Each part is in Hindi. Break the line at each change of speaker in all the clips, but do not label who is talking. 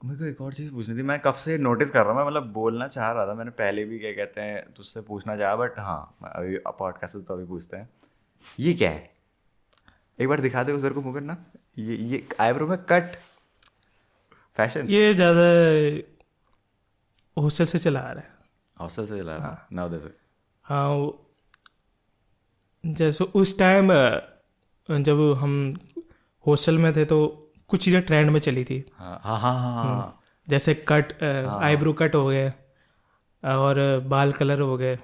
मेरे को एक और चीज़ पूछनी थी, मैं कब से नोटिस कर रहा हूँ, मैं मतलब बोलना चाह रहा था, मैंने पहले भी क्या कहते हैं तुझसे पूछना चाहा, बट हाँ मैं अभी पॉडकास्ट तो अभी पूछते हैं। ये क्या है, एक बार दिखा दे उधर को मुकर ना। ये आईब्रो में कट, फैशन।
ये ज़्यादा हॉस्टल से चला आ रहा है।
हॉस्टल से चला रहा है, नवोदय से।
हाँ जैसे उस टाइम जब हम हॉस्टल में थे तो कुछ चीज़ें ट्रेंड में चली थी।
हाँ हाँ हाँ हाँ हाँ
जैसे कट,
हाँ
आईब्रो
हाँ।
कट हो गए, और बाल कलर हो गए।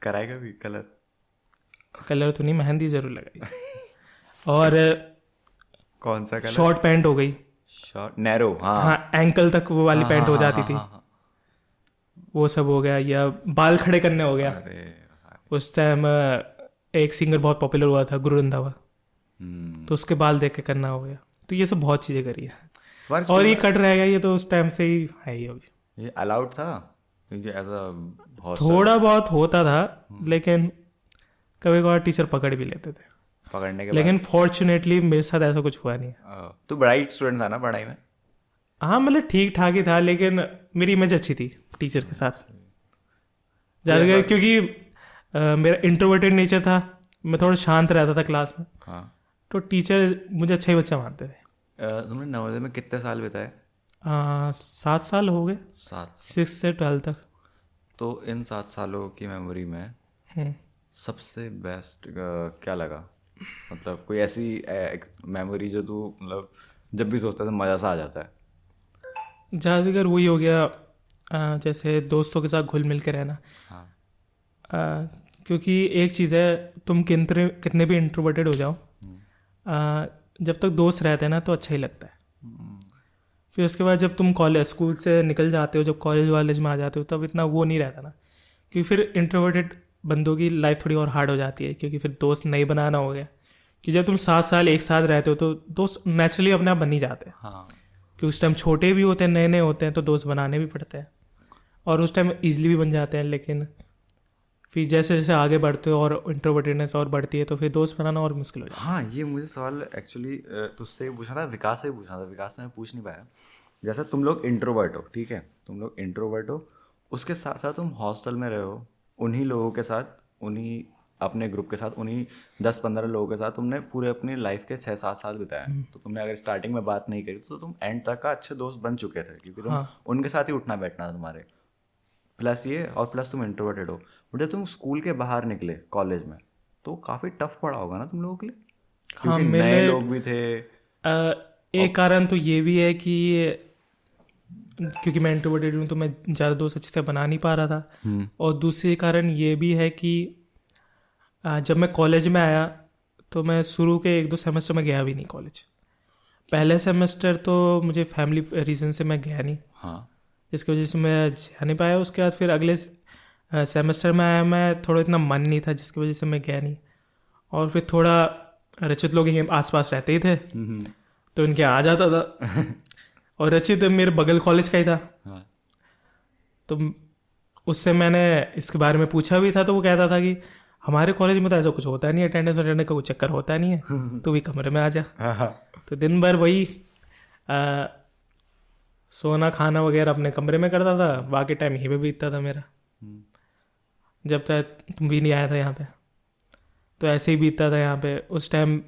कराएगा भी कलर?
कलर तो नहीं, मेहंदी ज़रूर लगाई। और
कौन सा कलर?
शॉर्ट पैंट हो गई।
शॉर्ट नैरो, हाँ
हाँ एंकल तक वो वाली
हाँ हाँ
पैंट हो
हाँ
जाती
हाँ
थी।
हाँ हाँ।
वो सब हो गया, या बाल खड़े करने हो गया।
अरे भाई।
उस टाइम एक सिंगर बहुत पॉपुलर हुआ था, गुरु रंधावा, तो उसके बाल देख के करना हो गया। तो ये सब बहुत चीज़ें करी है।
तुम्हारे
और
स्कूल
ये
में
कट रह गया, ये तो उस टाइम से ही है ही अभी।
ये अलाउड था? क्योंकि एज अ हॉस्टल
थोड़ा बहुत होता था, लेकिन कभी कभार टीचर पकड़ भी लेते थे।
पकड़ने के
लेकिन
बाद
फॉर्चुनेटली मेरे साथ ऐसा कुछ हुआ नहीं है।
तू ब्राइट स्टूडेंट था ना पढ़ाई में?
हाँ मतलब ठीक ठाक ही था, लेकिन मेरी इमेज अच्छी थी टीचर के साथ
कोई
ज़्यादा
ऐसा?
क्योंकि मेरा इंट्रोवर्टेड नेचर था। मैं थोड़ा शांत रहता था क्लास में,
हाँ।
तो टीचर मुझे अच्छा ही बच्चा मानते थे।
तुमने नवोदय में कितने साल बिताए?
7 साल हो गए,
7 साल।
6 से 12 तक।
तो इन 7 सालों की मेमोरी में
हम्म।
सबसे बेस्ट क्या लगा? मतलब कोई ऐसी मेमोरी जो तू मतलब जब भी सोचता है तो मज़ा सा आ जाता है।
ज़्यादातर वही हो गया, जैसे दोस्तों के साथ घुल मिल के रहना।
हाँ।
अ, क्योंकि एक चीज़ है, तुम कितने कितने भी इंट्रोवर्टेड हो जाओ, जब तक दोस्त रहते हैं ना तो अच्छा ही लगता है। फिर उसके बाद जब तुम कॉलेज स्कूल से निकल जाते हो, जब कॉलेज वालेज में आ जाते हो, तब इतना वो नहीं रहता ना। क्योंकि फिर इंट्रोवर्टेड बंदों की लाइफ थोड़ी और हार्ड हो जाती है, क्योंकि फिर दोस्त नहीं बनाना हो गया। कि जब तुम 7 साल एक साथ रहते हो तो दोस्त नेचुरली अपने आप बन ही जाते हैं।
हाँ।
कि उस टाइम छोटे भी होते हैं, नए नए होते हैं, तो दोस्त बनाने भी पड़ते हैं। और उस टाइम ईजिली भी बन जाते हैं, लेकिन फिर जैसे जैसे आगे बढ़ते हो और इंट्रोवर्टेडनेस और बढ़ती है, तो फिर दोस्त बनाना और मुश्किल हो जाता
हाँ, ये मुझे सवाल एक्चुअली तुझसे ही पूछना था, विकास से ही पूछना था, विकास से मैं पूछ नहीं पाया। जैसा तुम लोग इंट्रोवर्ट हो, ठीक है, तुम लोग इंट्रोवर्ट हो, उसके साथ साथ तुम हॉस्टल में रहे हो, उन्हीं लोगों के साथ, उन्हीं अपने ग्रुप के साथ, उन्हीं 10-15 लोगों के साथ तुमने पूरे अपनी लाइफ के 6-7 साल बिताए हैं। तो तुमने अगर स्टार्टिंग में बात नहीं करी तो तुम एंड तक का अच्छे दोस्त बन चुके थे, क्योंकि
है।
तुम
हाँ।
उनके साथ ही उठना बैठना था तुम्हारे। प्लस ये, और प्लस तुम इंट्रोवर्टेड हो। बट जब तुम स्कूल के बाहर निकले कॉलेज में, तो काफ़ी टफ पड़ा होगा ना तुम लोगों के लिए,
हाँ
क्योंकि
मेरे
नए
लिए
लोग भी थे।
एक कारण तो ये भी है कि क्योंकि मैं इंट्रोवर्टेड हूँ, तो मैं ज़्यादा दोस्त अच्छे से बना नहीं पा रहा था। और दूसरी कारण ये भी है कि जब मैं कॉलेज में आया, तो मैं शुरू के 1-2 सेमेस्टर में गया भी नहीं कॉलेज। पहले सेमेस्टर तो मुझे फैमिली रीज़न से मैं गया नहीं,
हाँ।
जिसकी वजह से मैं जा नहीं पाया। उसके बाद फिर अगले सेमेस्टर में आया, मैं थोड़ा इतना मन नहीं था, जिसकी वजह से मैं गया नहीं। और फिर थोड़ा रचित लोग यहीं आसपास रहते ही थे, तो इनके यहाँ आ जाता था। और रचित मेरे बगल कॉलेज का ही था,
हाँ।
तो उससे मैंने इसके बारे में पूछा भी था। तो वो कहता था कि हमारे कॉलेज में तो ऐसा कुछ होता नहीं है, अटेंडेंस अटेंडेंस का कोई चक्कर होता नहीं है, तू भी कमरे में आ जा।
हाँ हाँ।
तो दिन भर वही आ, सोना खाना वगैरह अपने कमरे में करता था, बाकी टाइम यहीं पे बीतता था मेरा, जब तक तुम भी नहीं आया था यहाँ पे। तो ऐसे ही बीतता था यहाँ पे। उस टाइम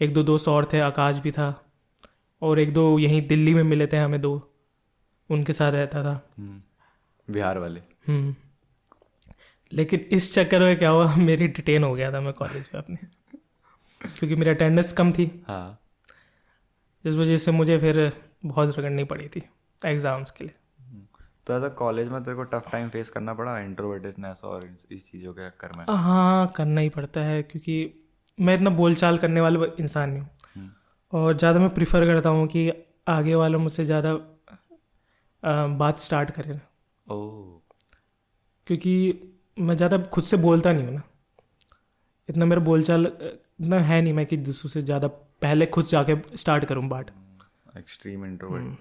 1-2 दोस्त और थे, आकाश भी था, और 1-2 यहीं दिल्ली में मिले थे हमें, 2 उनके साथ रहता था।
बिहार वाले।
हम्म। लेकिन इस चक्कर में क्या हुआ, मेरी डिटेन हो गया था मैं कॉलेज में अपने, क्योंकि मेरी अटेंडेंस कम थी,
हाँ।
जिस वजह से मुझे फिर बहुत रगड़नी पड़ी थी एग्ज़ाम्स के लिए।
तो ऐसा कॉलेज में तेरे को टफ टाइम फेस करना पड़ा इंट्रोवर्टेडनेस और इस चीज़ों के चक्कर में?
हाँ करना ही पड़ता है, क्योंकि मैं इतना बोलचाल करने वाला इंसान नहीं हूँ। और ज़्यादा मैं प्रिफर करता हूँ कि आगे वाला मुझसे ज़्यादा बात स्टार्ट करे ना,
ओह।
क्योंकि मैं ज़्यादा खुद से बोलता नहीं हूँ ना। इतना मेरा बोलचाल इतना है नहीं मैं कि दूसरों से ज़्यादा पहले खुद जाके स्टार्ट करूँ बात।
Extreme introvert.